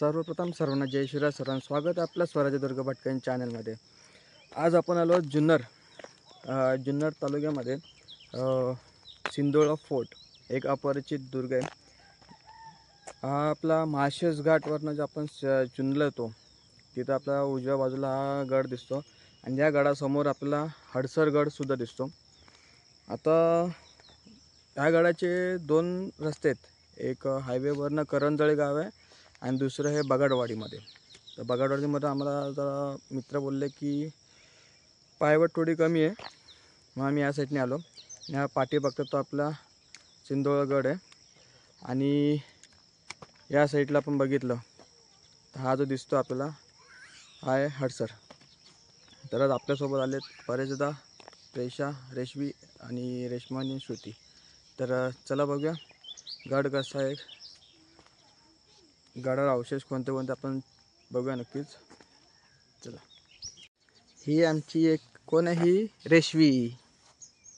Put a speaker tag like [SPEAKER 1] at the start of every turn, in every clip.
[SPEAKER 1] सर्वप्रथम सर्वांना जय शिवराय. सर्वांना स्वागत आहे आपल्या स्वराज्य दुर्ग भटकन चॅनलमध्ये. आज आपण आलो जुन्नर तालुक्यामध्ये सिंदोळा फोर्ट, एक अपरिचित दुर्ग आहे. हा आपला माळशेज घाटवरनं जे आपण जुन्नरला येतो तिथं आपल्या उजव्या बाजूला हा गड दिसतो आणि या गडासमोर आपल्याला हडसर गडसुद्धा दिसतो. आता ह्या गडाचे दोन रस्ते आहेत. एक हायवेवरनं करंजळे गाव आहे आणि दुसरं हे बगाडवाडीमध्ये. तर बगाडवाडीमध्ये आम्हाला जरा मित्र बोलले की पायवाट थोडी कमी आहे, मग आम्ही या साईडने आलो. ह्या पाठी बघतो तो आपला सिंदोळगड आहे आणि या साईडला आपण बघितलं तर हा जो दिसतो आपल्याला हा आहे हडसर. तर आज आपल्यासोबत आलेत परेशदा, प्रेषा, रेशवी आणि रेश्मा आणि श्रुती. तर चला बघूया गड कसा आहे, गडावर अवशेष कोणते कोणते आपण बघूया नक्कीच. चला, ही आमची एक कोण आहे, ही रेशवी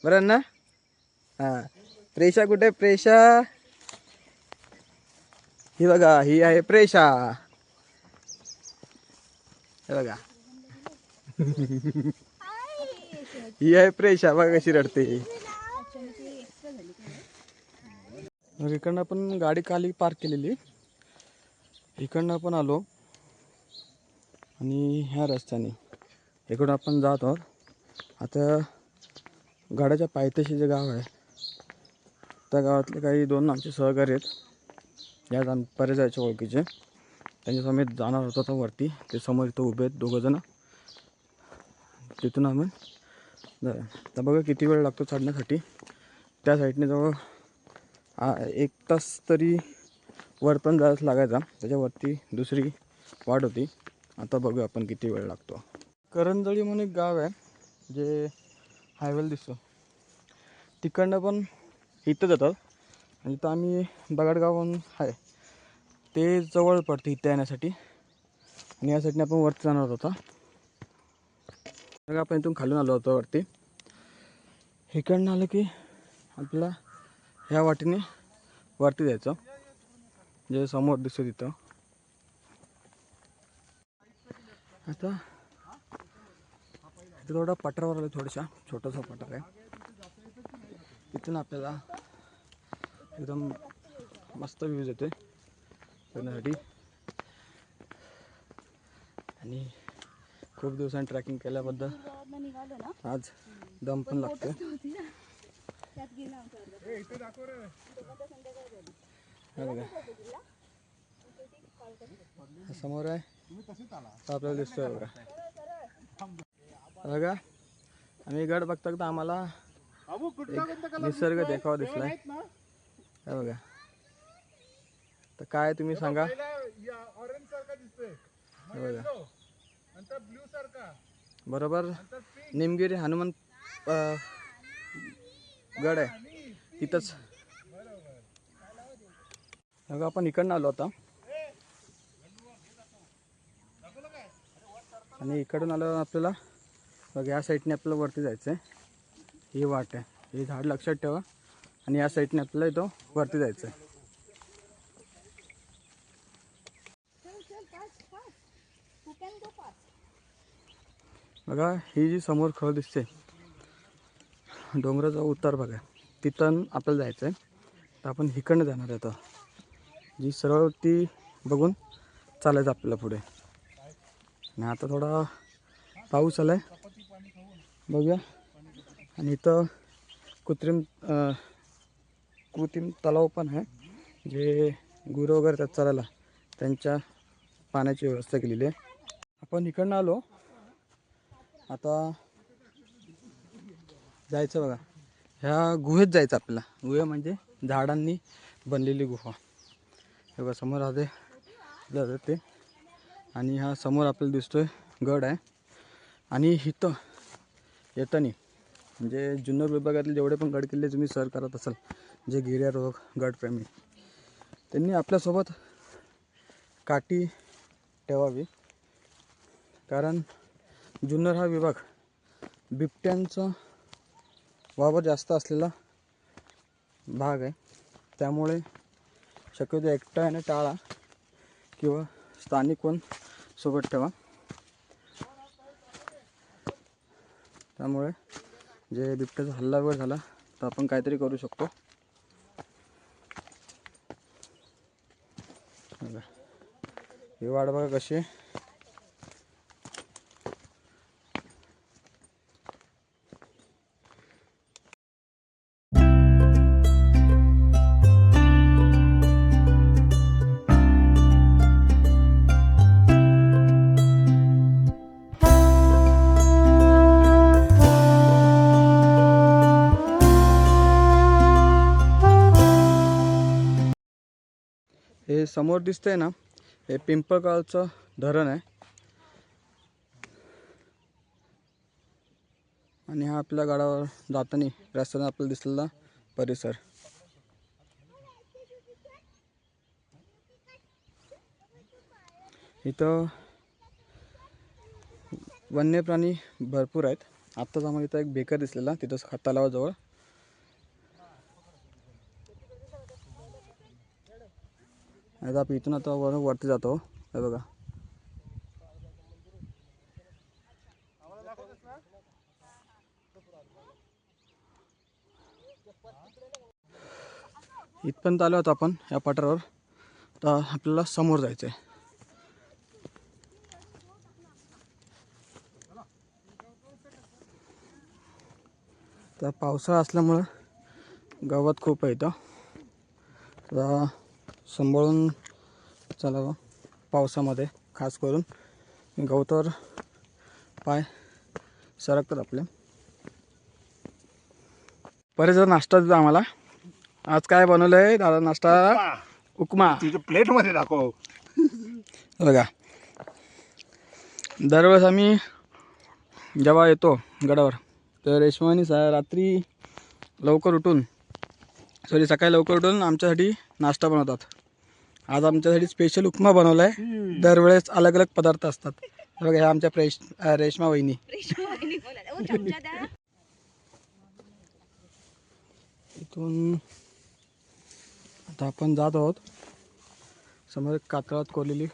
[SPEAKER 1] बरं ना. हां, प्रेषा कुठे? प्रेषा ही बघा, ही आहे प्रेषा. हे बघा ही आहे प्रेषा. बघा कशी रडते. मग इकडनं आपण गाडी खाली पार्क केलेली, इकडनं आपण आलो आणि ह्या रस्त्याने इकडून आपण जात आहोत. आता गडाच्या पायथ्याशी जे गाव आहे त्या गावातले काही दोन आमचे सहकारी आहेत, यात बरेच जायचे ओळखीचे. त्यांच्या समेत जाणार होतो तर वरती, ते समोर इथं उभे आहेत दोघंजणं. तिथून आम्ही तर बघा किती वेळ लागतो चढण्यासाठी. त्या साईडने जवळ 1 तास तरी वर पण जायला लागायचा. त्याच्यावरती दुसरी वाट होती. आता बघूया आपण किती वेळ लागतो. करंजळी म्हणून एक गाव आहे जे हायवेला दिसतो, तिकडनं पण इथं जातात आणि इथं आम्ही बगाडगाव म्हणून आहे ते जवळ पडते इथं येण्यासाठी. आणि या साईडने आपण वरती जाणार होता. आपण इथून खालून आलो होतो वरती. इकडनं आलं की आपल्याला ह्या वाटेने वरती जायचं, जे समोर दिसतं तिथं. आता इथं थोडा पठारावर आलं, थोडासा छोटासा पठार आहे. इथून आपल्याला एकदम मस्त व्ह्यूज येते फिरण्यासाठी. आणि खूप दिवसांनी ट्रॅकिंग केल्याबद्दल आज दम पण लागतो. समोर आहे आपल्याला दिसतोय बघा. बघा आम्ही गड बघता बघता आम्हाला निसर्ग देखावा दिसलाय. बघा तर काय तुम्ही सांगा. बघा बरोबर निमगिरी हनुमान गड आहे तिथंच. बघा आपण इकडनं आलो आता आणि इकडून आलं आपल्याला बघा या साईडने आपल्याला वरती जायचं आहे. ही वाट आहे, हे झाड लक्षात ठेवा. आणि या साईडने आपल्याला इथं वरती जायचं आहे. बघा ही जी समोर खळ दिसते डोंगराचा उतार बघा, तिथं आपल्याला जायचं आहे. तर आपण इकडनं जाणार आहे. आता जी सरळवरती बघून चालायचं आपल्याला पुढे. आणि आता थोडा पाऊस आलाय बघूया. आणि इथं कृत्रिम तलाव पण आहे, जे गुरं वगैरे त्यात चालायला त्यांच्या पाण्याची व्यवस्था केलेली आहे. आपण इकडनं आलो, आता जायचं बघा ह्या गुहेत जायचं आपल्याला. गुहे म्हणजे झाडांनी बनलेली गुहा. हे बघा समोर आले ते. आणि हा समोर आपल्याला दिसतोय गड आहे. आणि इथं येताना म्हणजे जुन्नर विभागातले जेवढे पण गड किल्ले तुम्ही सर करत असाल, जे गिर्यारोहक गडप्रेमी, त्यांनी आपल्यासोबत काठी ठेवावी. कारण जुन्नर हा विभाग बिबट्यांचा वावर जास्त असलेला भाग आहे. त्यामुळे शक्यतो एकटा येणं टाळा किंवा स्थानिक कोण सोबत ठेवा, त्यामुळे जे बिबट्याचा हल्ला वगैरे झाला तर आपण काहीतरी करू शकतो. ही वाट बघा कशी आहे. हे समोर दिसतंय ना, हे पिंपळगावचं धरण आहे आणि हा आपल्या गाडावर जाताना रस्त्याने आपल्याला दिसलेला परिसर. इथं वन्य प्राणी भरपूर आहेत. आत्ताच आम्हाला इथं एक बेकर दिसलेला तिथं तलावाजवळ. आता आपण इथून आता वरती जातो. हे बघा, इथपर्यंत आलो होतो आपण या पठारावर. तर आपल्याला समोर जायचं आहे. तर पावसाळा असल्यामुळं गवत खूप आहे इथं. तर सांभाळून चालावं पावसामध्ये, खास करून गवतावर पाय सरकतात आपले. बरेच जण नाश्ता देतो आम्हाला. आज काय बनवलं आहे दादा नाश्ता? उपमा.
[SPEAKER 2] तुझ्या प्लेटमध्ये दाखव.
[SPEAKER 1] बघा, दरवेळेस आम्ही जेव्हा येतो गडावर तर रेश्मानी रात्री लवकर उठून सकाळी लवकर उठून आमच्यासाठी नाश्ता बनवतात. आज आमच्यासाठी स्पेशल उपमा बनवला आहे. दरवेळेस अलग अलग पदार्थ असतात. बघा, ह्या आमच्या रेश्मा वहिनी. इथून आता आपण जात आहोत समोर कातळात कोरलेली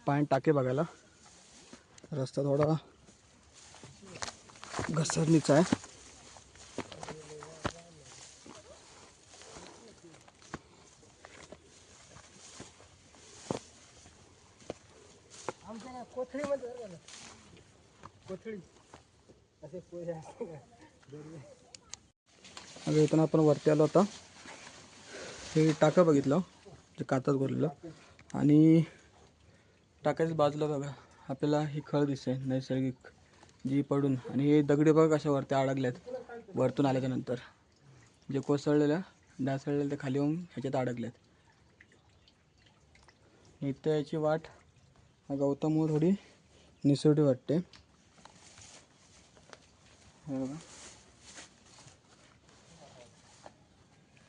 [SPEAKER 1] पाणी टाके बघायला. रस्ता थोडा घसरणीचा आहे. अगं इथून आपण वरती आलो होता. हे टाकं बघितलं जे कातात कोरलेलं, आणि टाकायच्या बाजूला बघा आपल्याला ही खळ दिसते नैसर्गिक जी पडून, आणि हे दगडी बघा कशा वरती अडकल्यात वरतून आल्याच्या नंतर. जे कोसळलेल्या ढासळलेल्या ते खाली येऊन ह्याच्यात अडकल्यात. इथं याची वाट गवतामुळे थोडी निसरडी वाटते. हे बघा,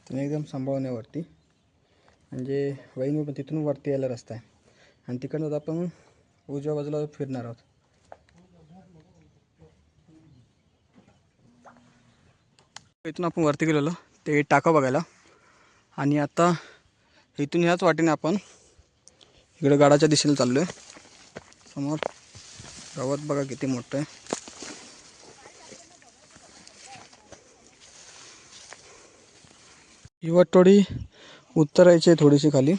[SPEAKER 1] तुम्ही एकदम सांभाळून आहे वरती. म्हणजे वहिनी पण तिथून वरती यायला रस्ता आहे, आणि तिकडनं आपण उजव्या बाजूला फिरणार आहोत. इथून आपण वरती गेलेलो ते टाका बघायला, आणि आता इथून ह्याच वाटेने आपण इकडे गडाच्या दिशेने चाललो आहे. समोर गवत बघा किती मोठं आहे. ही वाट थोडी उतरायची आहे थोडीशी खाली.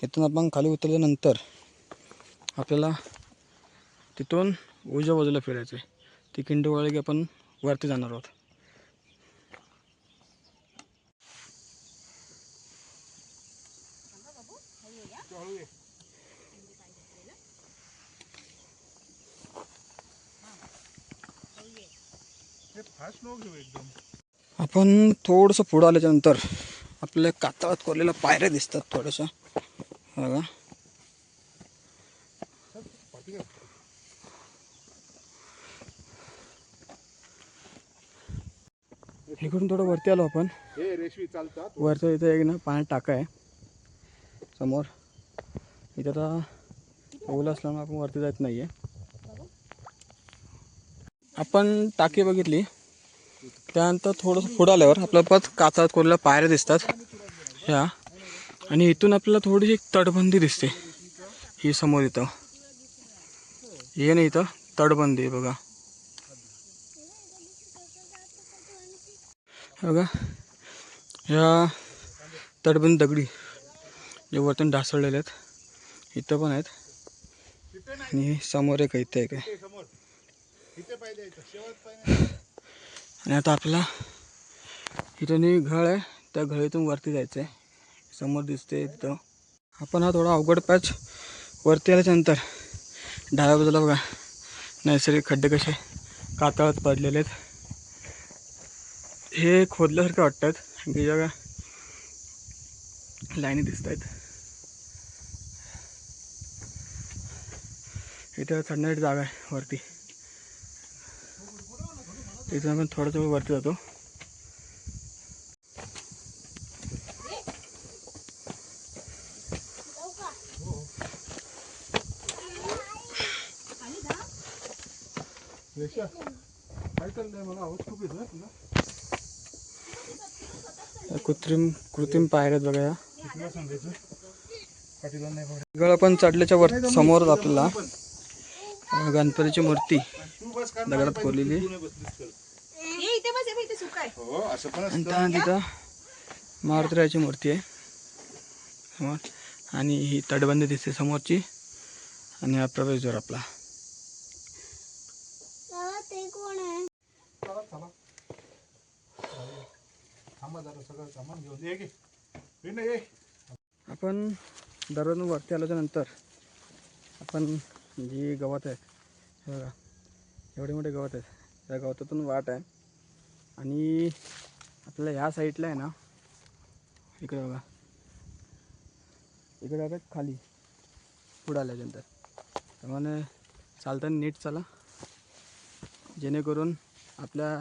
[SPEAKER 1] इथून आपण खाली उतरल्यानंतर आपल्याला तिथून उजव्या बाजूला फिरायचं आहे. ती खिंडी वळली की आपण वरती जाणार आहोत. आपण थोडंसं पुढं आल्याच्यानंतर आपल्याला कातळात कोरलेल्या पायऱ्या दिसतात थोड्याशा. बघा, इकडून थोडं वरती आलो आपण. वरचं इथं एक ना पाण्यात टाका आहे समोर. इथं आता ओलं असल्यामुळे आपण वरती जात नाही आहे. आपण टाकी बघितली, त्यानंतर थोडंसं पुढं आल्यावर आपल्याला परत कातळात कोरलेल्या पायऱ्या दिसतात ह्या, आणि इथून आपल्याला थोडीशी तटबंदी दिसते. ही समोर इथं हे नाही, इथं तटबंदी आहे बघा. बघा ह्या तटबंदी दगडी जे वरतून ढासळलेले आहेत इथं पण आहेत. आणि समोर एक इथे एक आहे. आणि आता आपला इथून घळ आहे, त्या घळीतून वरती जायचं आहे. समोर दिसते तिथं. आपण हा थोडा अवघड पॅच वरती आल्याच्यानंतर डाव्या बाजूला बघा नैसर्गिक खड्डे कसे कातळात पडलेले आहेत. हे खोदल्यासारखे वाटतात की जगा लाईनी दिसत आहेत. इथं चढण्याची जागा आहे वरती. इथून आपण थोडंसं वरती जातो. कृत्रिम पायऱ्यात बघा या. गळ पण चढल्याच्या वर समोर आपल्याला गणपतीची मूर्ती दगडात कोरलेली. आणि तिथं मारुतीरायाची मूर्ती आहे समोर. आणि ही तटबंदी दिसते समोरची. आणि हा प्रवेशद्वार आपला. आपण दररोज वरती आल्याच्या नंतर आपण जी गवत आहे हे बघा एवढे मोठे गवत आहेत. त्या गवतातून वाट आहे. आणि आपल्याला ह्या साईडला आहे ना इकडे बघा इकडे बघा खाली पुढे आल्याच्यानंतर. त्यामुळे चालताना नीट चाला जेणेकरून आपल्या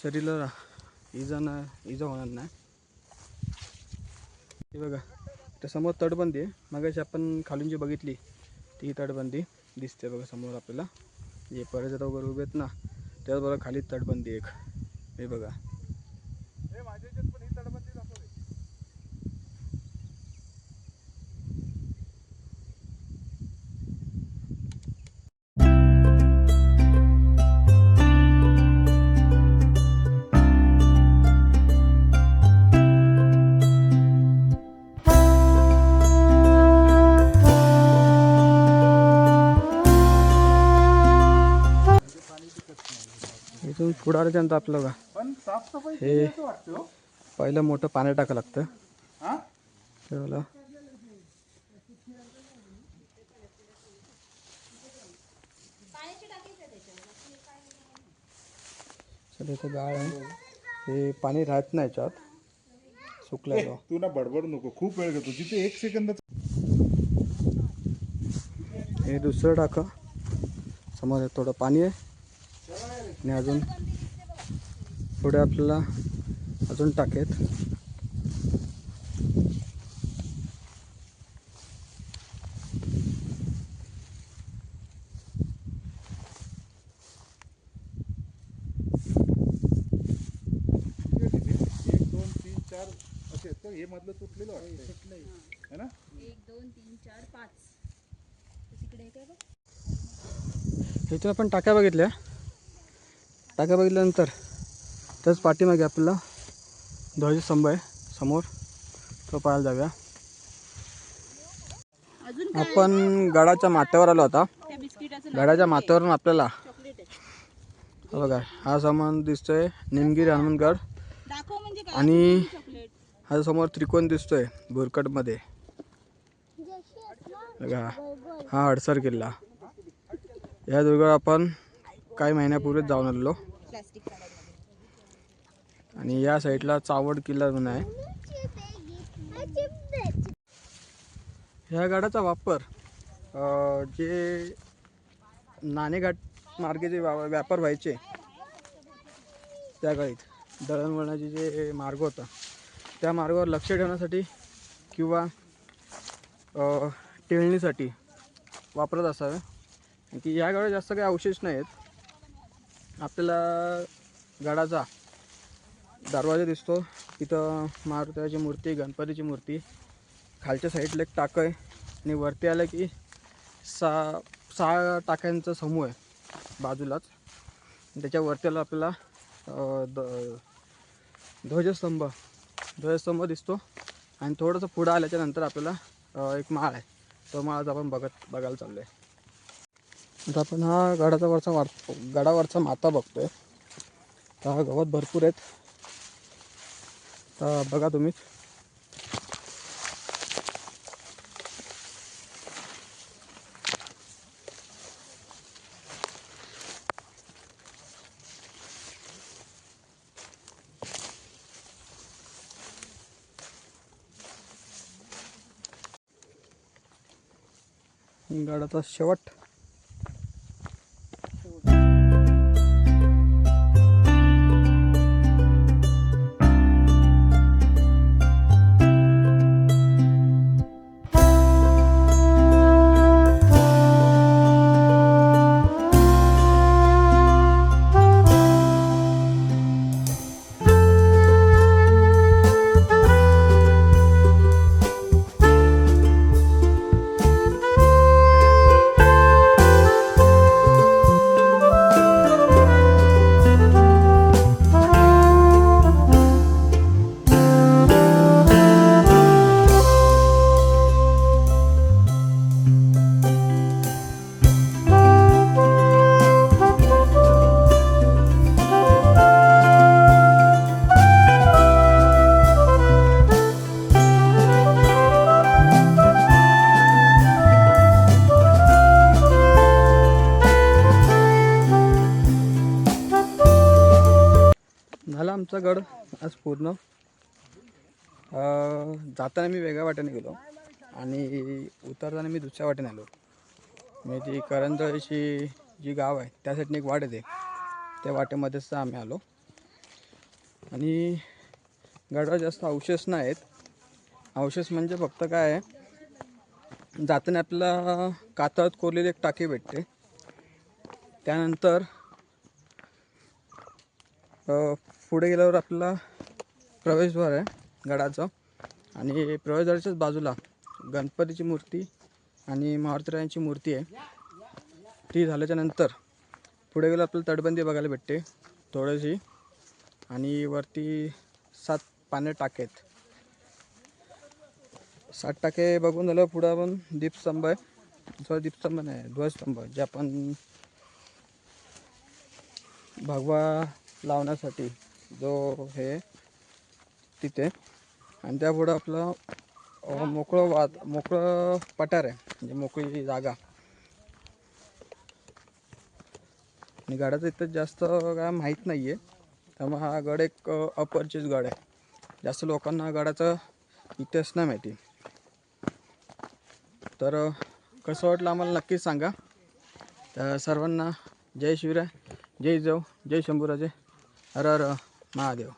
[SPEAKER 1] शरीराला इजा होणार नाही. हे बघा त्या समोर तटबंदी आहे. मगाशी आपण खालून जी बघितली ती तटबंदी दिसते बघा समोर आपल्याला. जे पर्यटक वगैरे उभे आहेत ना त्याच बघा खाली तटबंदी एक. हे बघा इथून पुढे आल्याच्यानंतर आपलं बघा हे पहिलं मोठं पाणी टाकावं लागतं. चला इथं गाळ आहे. हे पाणी राहत नाही याच्यात सुकलं.
[SPEAKER 2] तू ना बडबड नको, खूप वेळ घेतो तिथे. 1 सेकंद.
[SPEAKER 1] हे दुसरं टाका समोर थोडं पाणी आहे. आणि अजून पुढे आपल्याला अजून टाकेत.
[SPEAKER 2] हे मधलं तुटलेलं आहे ना.
[SPEAKER 3] 1 2 3 4 5 तिकडे काय बघ.
[SPEAKER 1] इथून आपण टाक्या बघितल्या. टाक्या बघितल्यानंतर त्याच पाठीमागे आपल्याला ध्वजस्तंभ आहे समोर, तो पाहायला जाऊया. आपण गडाच्या माथ्यावर आलो होता. गडाच्या माथ्यावरून आपल्याला बघा हा सामान दिसतोय निमगिरी हनुमानगड. आणि हा समोर त्रिकोण दिसतोय भुरकटमध्ये बघा हा हडसर किल्ला. या दुर्गावर आपण काही महिन्यापूर्वीच जाऊन आलेलो. आणि या साईडला चावड किल्ला म्हणून आहे. ह्या गडाचा वापर जे नाणेघाट मार्गे जे व्यापार व्हायचे त्या काळीत दळणवळणाचे जे मार्ग होता त्या मार्गावर लक्ष ठेवण्यासाठी किंवा टेळणीसाठी वापरत असावे. की या गडात जास्त काही अवशेष नाही आहेत. आपल्याला गडाचा दरवाजा दिसतो तिथं मारुतीची मूर्ती, गणपतीची मूर्ती. खालच्या साईडला एक टाकं आहे आणि वरती आलं की सहा टाक्यांचा समूह आहे बाजूलाच. त्याच्यावरती आलं आपल्याला ध्वजस्तंभ दिसतो. आणि थोडंसं पुढं आल्याच्यानंतर आपल्याला एक माळ आहे, तो माळ आपण बघायला चाललो आहे. आता आपण हा गडावरचा माता बघतोय. तर गवत भरपूर आहेत, तर बघा तुम्ही. गडाचा शेवट. झाला आमचा गड आज पूर्ण. जाताना मी वेगळ्या वाटेने गेलो आणि उतरताना मी दुसऱ्या वाटेने आलो. म्हणजे ती करंजळीची जी गाव आहे त्या साईडने एक वाट येते, त्या वाटेमध्येच आम्ही आलो. आणि गडावर जास्त अवशेष नाही आहेत. अवशेष म्हणजे फक्त काय आहे, जाताना आपल्याला कातळात कोरलेली एक टाकी भेटते. त्यानंतर पुढे गेल्यावर आपल्याला प्रवेशद्वार आहे गडाचं. आणि प्रवेशद्वाराच्याच बाजूला गणपतीची मूर्ती आणि मारुतीरायांची मूर्ती आहे. ती झाल्याच्यानंतर पुढे गेलं आपल्याला तटबंदी बघायला भेटते थोडीशी. आणि वरती 7 पाण्याचे टाके आहेत. 7 टाके बघून झालं पुढं आपण दीपस्तंभ आहे, दीपस्तंभ नाही, ध्वजस्तंभ, जे आपण भगवा लावण्यासाठी जो हे तिथे. आणि त्यापुढं आपलं मोकळं पठार आहे, म्हणजे मोकळी जागा. आणि गडाचं इथं जास्त काय माहीत नाही आहे, त्यामुळे हा गड एक अपरिचित गड आहे. जास्त लोकांना गडाचा इतिहास नाही माहिती. तर कसं वाटलं आम्हाला नक्कीच सांगा. तर सर्वांना जय शिवराय, जय जिजाऊ, जय शंभूराजे, हर हर महादेव.